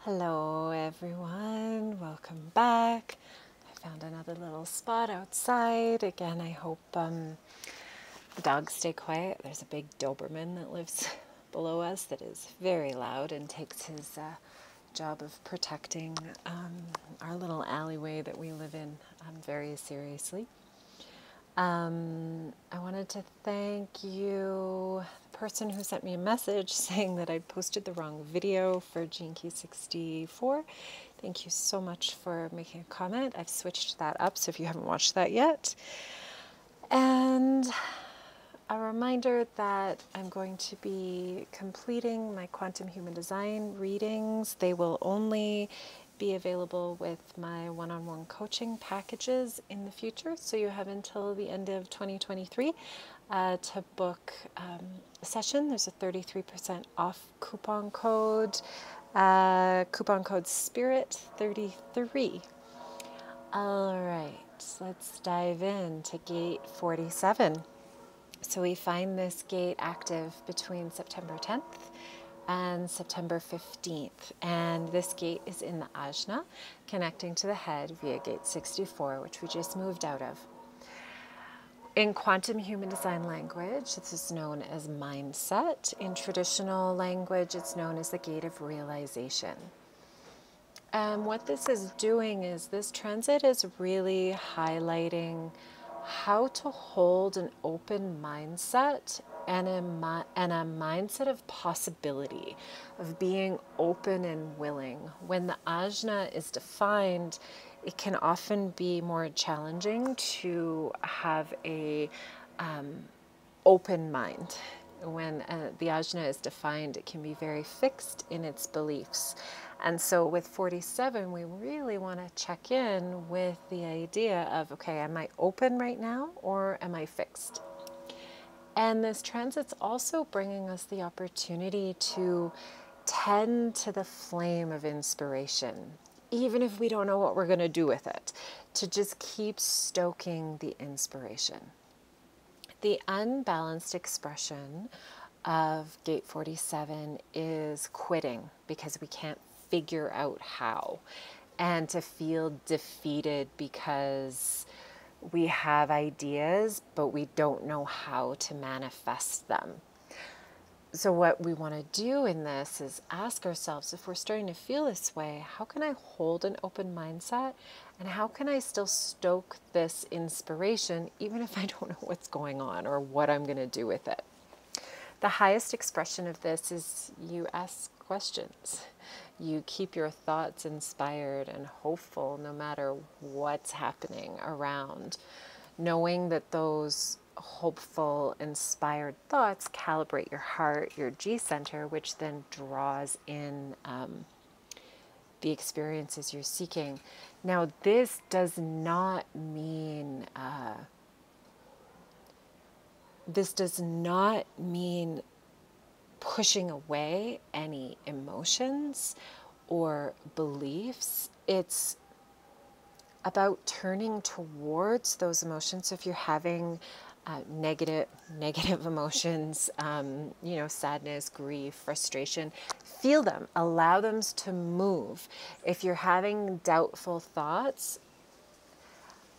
Hello everyone, welcome back. I found another little spot outside. Again, I hope the dogs stay quiet. There's a big Doberman that lives below us that is very loud and takes his job of protecting our little alleyway that we live in very seriously. I wanted to thank you, the person who sent me a message saying that I posted the wrong video for Gene Key 64. Thank you so much for making a comment. I've switched that up, so if you haven't watched that yet. And a reminder that I'm going to be completing my quantum human design readings. They will only be available with my one-on-one coaching packages in the future. So you have until the end of 2023 to book a session. There's a 33% off coupon code SPIRIT33. All right, let's dive into gate 47. So we find this gate active between September 10th and September 15th. And this gate is in the ajna, connecting to the head via gate 64, which we just moved out of. In quantum human design language, this is known as mindset. In traditional language, it's known as the gate of realization. And what this is doing is this transit is really highlighting how to hold an open mindset and a mindset of possibility, of being open and willing. When the ajna is defined, it can often be more challenging to have a open mind. When the ajna is defined, it can be very fixed in its beliefs. And so with 47, we really want to check in with the idea of, okay, am I open right now or am I fixed? And this transit's also bringing us the opportunity to tend to the flame of inspiration, even if we don't know what we're going to do with it, to just keep stoking the inspiration. The unbalanced expression of gate 47 is quitting because we can't figure out how, and to feel defeated because we have ideas but we don't know how to manifest them. So what we want to do in this is ask ourselves, if we're starting to feel this way, how can I hold an open mindset, and how can I still stoke this inspiration even if I don't know what's going on or what I'm going to do with it? The highest expression of this is you ask questions. You keep your thoughts inspired and hopeful no matter what's happening around, knowing that those hopeful, inspired thoughts calibrate your heart, your G center, which then draws in the experiences you're seeking. Now, this does not mean pushing away any emotions or beliefs. It's about turning towards those emotions. So if you're having negative emotions, sadness, grief, frustration, feel them, allow them to move. If you're having doubtful thoughts,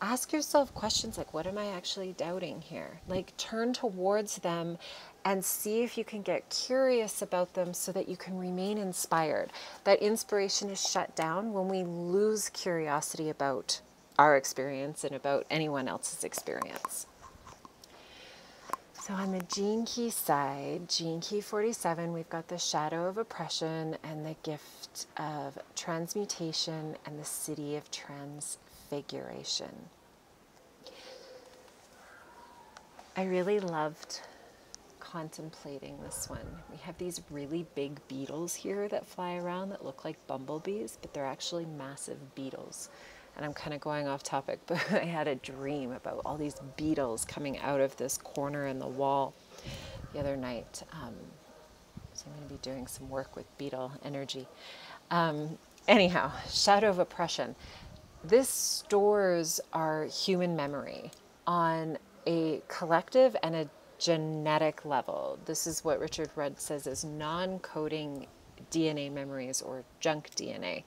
ask yourself questions like, what am I actually doubting here? Like, turn towards them and see if you can get curious about them so that you can remain inspired. That inspiration is shut down when we lose curiosity about our experience and about anyone else's experience. So on the Gene Key side, Gene Key 47, we've got the shadow of oppression and the gift of transmutation and the Siddhi of Transfiguration. I really loved contemplating this one. We have these really big beetles here that fly around that look like bumblebees, but they're actually massive beetles. And I'm kind of going off topic, but I had a dream about all these beetles coming out of this corner in the wall the other night. So I'm going to be doing some work with beetle energy. Anyhow, shadow of oppression. This stores our human memory on a collective and a genetic level. This is what Richard Rudd says is non-coding DNA memories or junk DNA.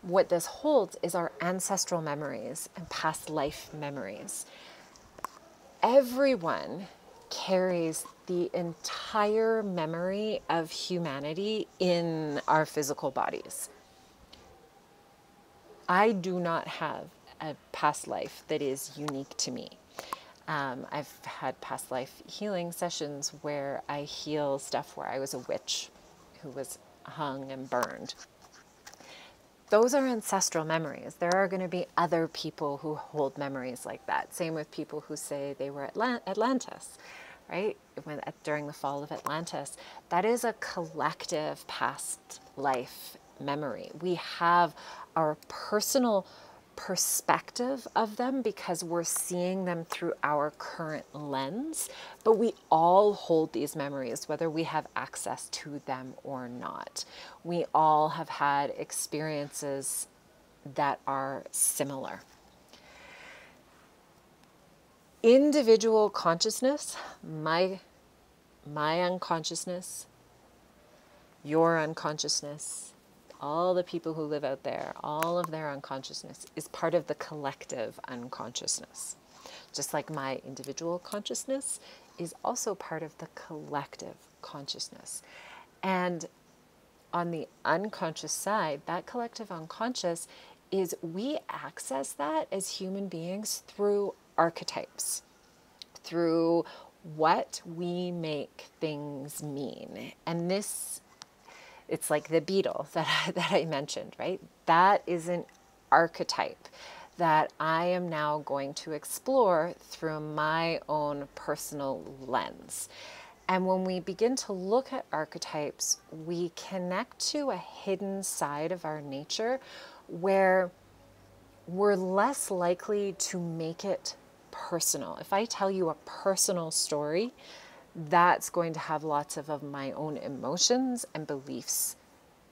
What this holds is our ancestral memories and past life memories. Everyone carries the entire memory of humanity in our physical bodies. I do not have a past life that is unique to me. I've had past life healing sessions where I heal stuff where I was a witch who was hung and burned. Those are ancestral memories. There are going to be other people who hold memories like that. Same with people who say they were Atlantis, right? During the fall of Atlantis. That is a collective past life memory. We have our personal perspective of them because we're seeing them through our current lens, but we all hold these memories whether we have access to them or not. We all have had experiences that are similar. Individual consciousness, my unconsciousness, your unconsciousness, all the people who live out there, all of their unconsciousness is part of the collective unconsciousness. Just like my individual consciousness is also part of the collective consciousness. And on the unconscious side, that collective unconscious is we access that as human beings through archetypes, through what we make things mean. And this, it's like the beetle that I mentioned, right? That is an archetype that I am now going to explore through my own personal lens. And when we begin to look at archetypes, we connect to a hidden side of our nature where we're less likely to make it personal. If I tell you a personal story, that's going to have lots of my own emotions and beliefs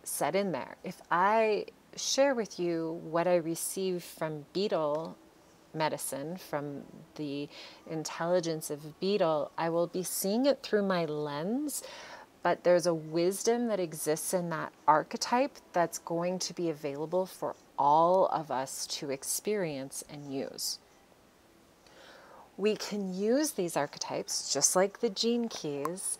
set in there. If I share with you what I received from beetle medicine, from the intelligence of beetle, I will be seeing it through my lens, but there's a wisdom that exists in that archetype that's going to be available for all of us to experience and use. We can use these archetypes just like the gene keys,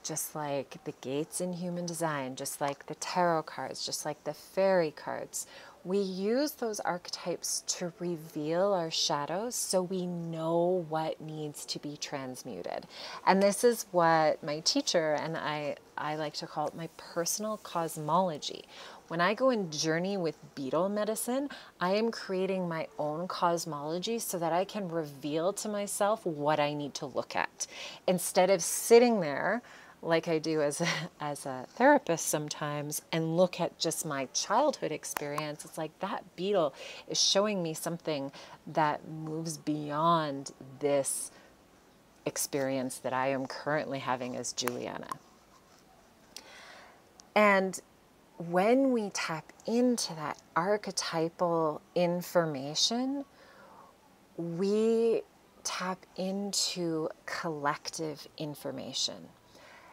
just like the gates in human design, just like the tarot cards, just like the fairy cards. We use those archetypes to reveal our shadows so we know what needs to be transmuted. And this is what my teacher and I like to call it my personal cosmology. When I go and journey with beetle medicine, I am creating my own cosmology so that I can reveal to myself what I need to look at. Instead of sitting there like I do as a therapist sometimes and look at just my childhood experience, it's like that beetle is showing me something that moves beyond this experience that I am currently having as Juliana. And when we tap into that archetypal information, we tap into collective information,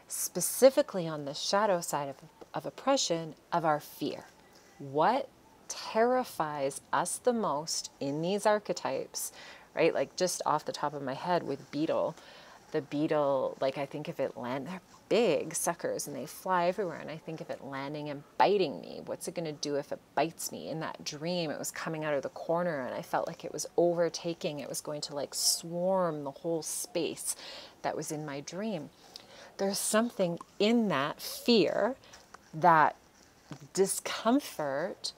specifically on the shadow side of oppression, of our fear. What terrifies us the most in these archetypes, right? Like just off the top of my head with beetle, the beetle, like I think of it they're big suckers and they fly everywhere, and I think of it landing and biting me. What's it going to do if it bites me? In that dream, it was coming out of the corner and I felt like it was overtaking. It was going to like swarm the whole space that was in my dream. There's something in that fear, that discomfort,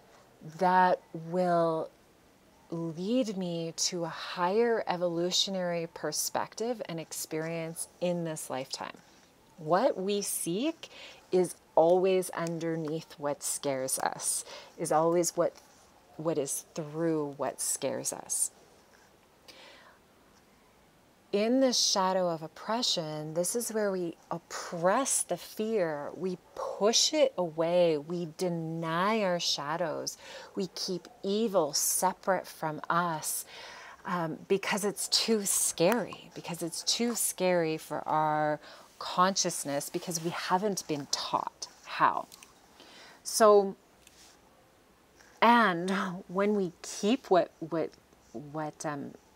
that will lead me to a higher evolutionary perspective and experience in this lifetime. What we seek is always underneath what scares us, is always what is through what scares us. In the shadow of oppression, this is where we oppress the fear. We push it away. We deny our shadows. We keep evil separate from us because it's too scary, because it's too scary for our consciousness, because we haven't been taught how. So, and when we keep what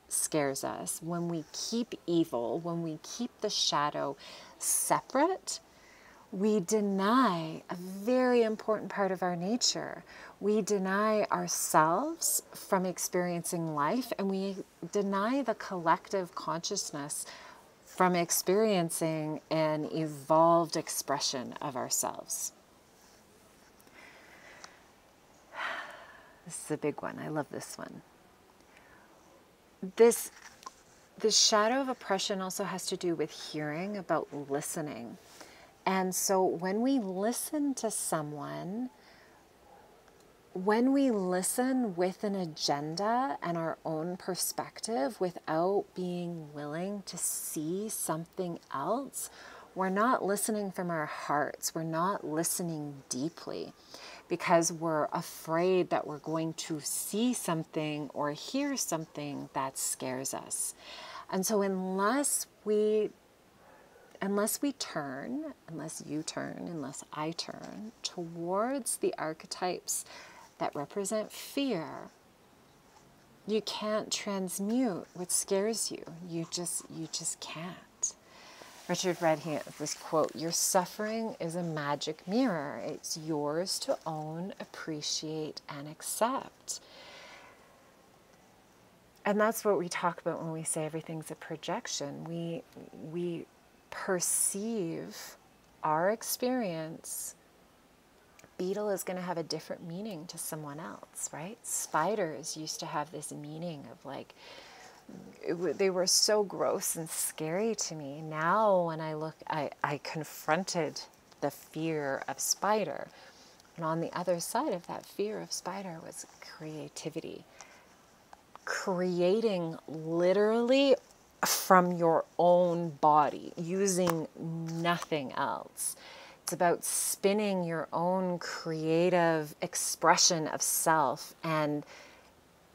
scares us, when we keep evil, when we keep the shadow separate, we deny a very important part of our nature. We deny ourselves from experiencing life, and we deny the collective consciousness from experiencing an evolved expression of ourselves. This is a big one. I love this one. This shadow of oppression also has to do with hearing, about listening. And so when we listen to someone, when we listen with an agenda and our own perspective without being willing to see something else, we're not listening from our hearts. We're not listening deeply because we're afraid that we're going to see something or hear something that scares us. And so unless you turn, unless I turn towards the archetypes that represent fear, you can't transmute what scares you. You just can't. Richard read here this quote, "Your suffering is a magic mirror. It's yours to own, appreciate, and accept." And that's what we talk about when we say everything's a projection. We perceive our experience. Beetle is going to have a different meaning to someone else, right? Spiders used to have this meaning of like, they were so gross and scary to me. Now when I look, I confronted the fear of spider. And on the other side of that fear of spider was creativity. Creating literally from your own body, using nothing else. It's about spinning your own creative expression of self and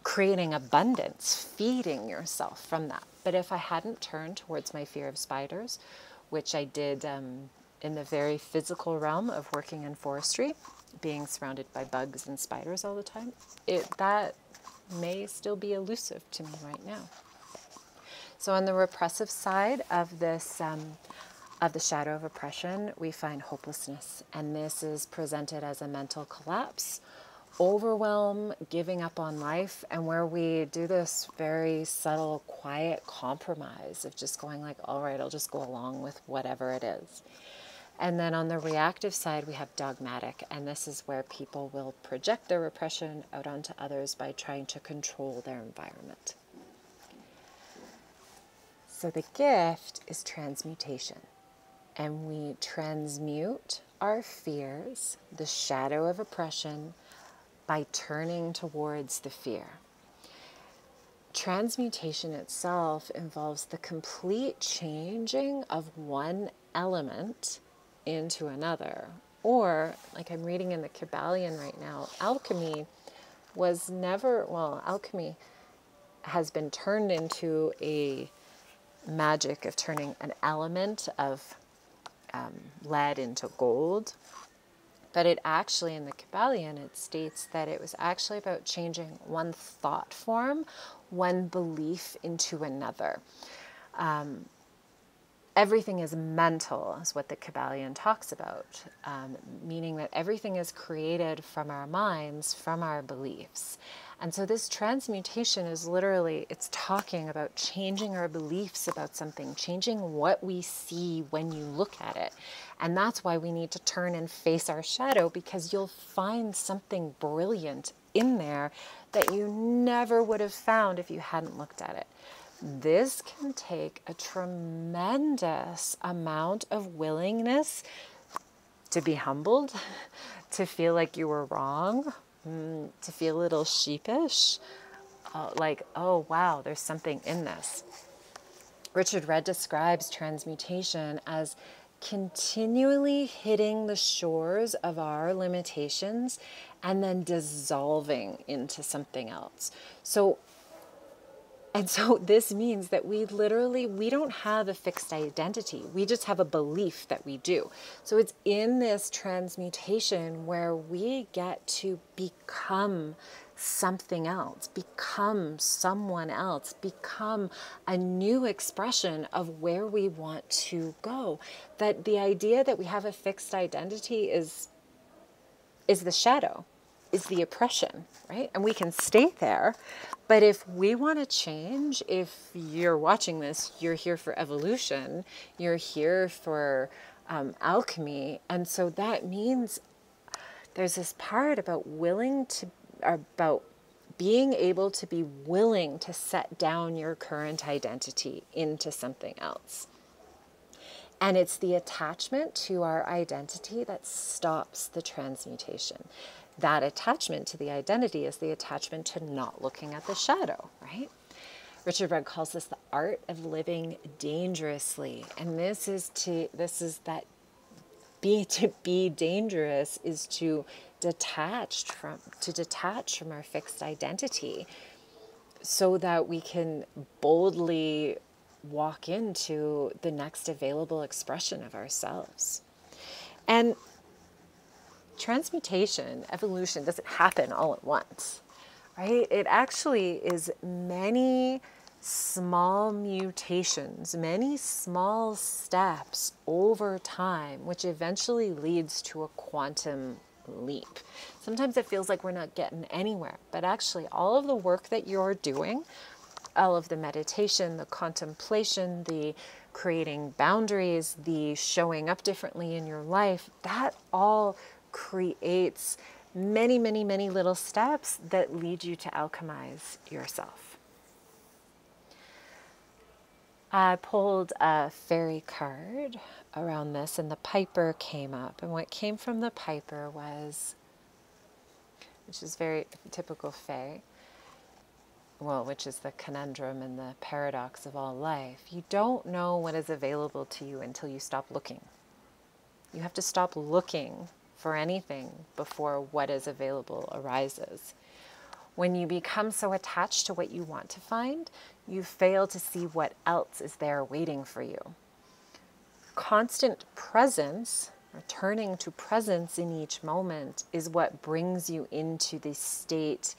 creating abundance, feeding yourself from that. But if I hadn't turned towards my fear of spiders, which I did in the very physical realm of working in forestry, being surrounded by bugs and spiders all the time, that may still be elusive to me right now. So on the repressive side of this, of the shadow of oppression, we find hopelessness. And this is presented as a mental collapse, overwhelm, giving up on life, and where we do this very subtle, quiet compromise of just going like, all right, I'll just go along with whatever it is. And then on the reactive side, we have dogmatic, and this is where people will project their repression out onto others by trying to control their environment. So the gift is transmutation, and we transmute our fears, the shadow of oppression, by turning towards the fear. Transmutation itself involves the complete changing of one element into another. Or, like I'm reading in the Kabbalion right now, alchemy was never, well, alchemy has been turned into a magic of turning an element of lead into gold. But it actually, in the Kabbalion, it states that it was actually about changing one thought form, one belief into another. Everything is mental, is what the Kabbalion talks about, meaning that everything is created from our minds, from our beliefs. And so this transmutation is literally, it's talking about changing our beliefs about something, changing what we see when you look at it. And that's why we need to turn and face our shadow, because you'll find something brilliant in there that you never would have found if you hadn't looked at it. This can take a tremendous amount of willingness to be humbled, to feel like you were wrong, to feel a little sheepish, like, oh wow, there's something in this. Richard Red describes transmutation as continually hitting the shores of our limitations and then dissolving into something else. So And so this means that we don't have a fixed identity. We just have a belief that we do. So it's in this transmutation where we get to become something else, become someone else, become a new expression of where we want to go. That the idea that we have a fixed identity is the shadow, is the oppression, right? And we can stay there. But if we want to change, if you're watching this, you're here for evolution, you're here for alchemy. And so that means there's this part about about being able to be willing to set down your current identity into something else. And it's the attachment to our identity that stops the transmutation. That attachment to the identity is the attachment to not looking at the shadow, right? Richard Rudd calls this the art of living dangerously. And to be dangerous is to detach from our fixed identity so that we can boldly walk into the next available expression of ourselves. And transmutation, evolution, doesn't happen all at once, right? It actually is many small mutations, many small steps over time, which eventually leads to a quantum leap. Sometimes it feels like we're not getting anywhere, but actually all of the work that you're doing, all of the meditation, the contemplation, the creating boundaries, the showing up differently in your life, that all creates many, many, many little steps that lead you to alchemize yourself. I pulled a fairy card around this and the piper came up. And what came from the piper was, which is very typical fae, well, which is the conundrum and the paradox of all life. You don't know what is available to you until you stop looking. You have to stop looking for anything before what is available arises. When you become so attached to what you want to find, you fail to see what else is there waiting for you. Constant presence, returning to presence in each moment, is what brings you into the state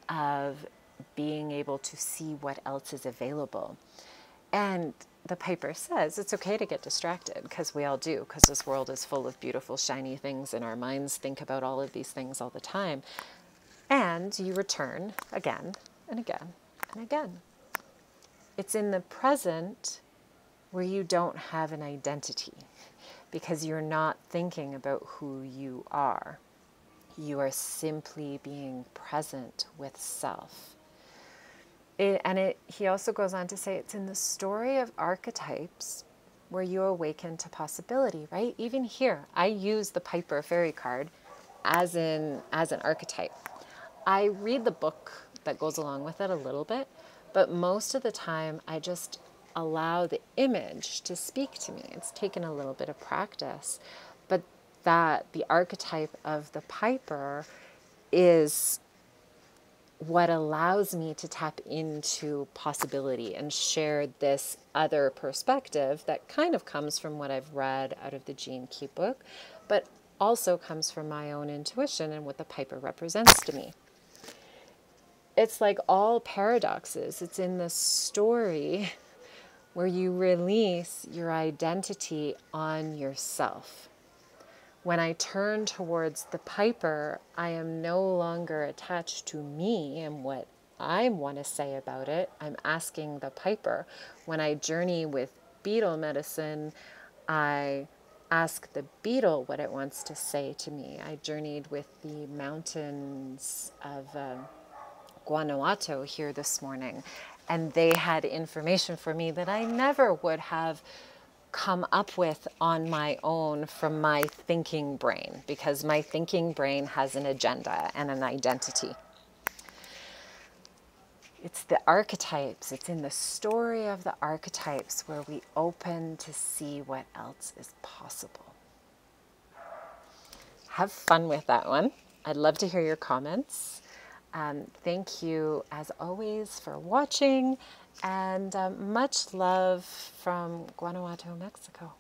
of being able to see what else is available. And the piper says it's okay to get distracted, because we all do, because this world is full of beautiful, shiny things, and our minds think about all of these things all the time. And you return again and again and again. It's in the present where you don't have an identity, because you're not thinking about who you are. You are simply being present with self. He also goes on to say it's in the story of archetypes where you awaken to possibility, right? Even here, I use the Piper fairy card as an archetype. I read the book that goes along with it a little bit, but most of the time I just allow the image to speak to me. It's taken a little bit of practice, but that the archetype of the Piper is what allows me to tap into possibility and share this other perspective that kind of comes from what I've read out of the Gene Key book, but also comes from my own intuition and what the Piper represents to me. It's like all paradoxes. It's in the story where you release your identity on yourself. When I turn towards the Piper, I am no longer attached to me and what I want to say about it. I'm asking the Piper. When I journey with beetle medicine, I ask the beetle what it wants to say to me. I journeyed with the mountains of Guanajuato here this morning, and they had information for me that I never would have come up with on my own from my thinking brain, because my thinking brain has an agenda and an identity. It's the archetypes, it's in the story of the archetypes where we open to see what else is possible. Have fun with that one. I'd love to hear your comments. Thank you, as always, for watching, and much love from Guanajuato, Mexico.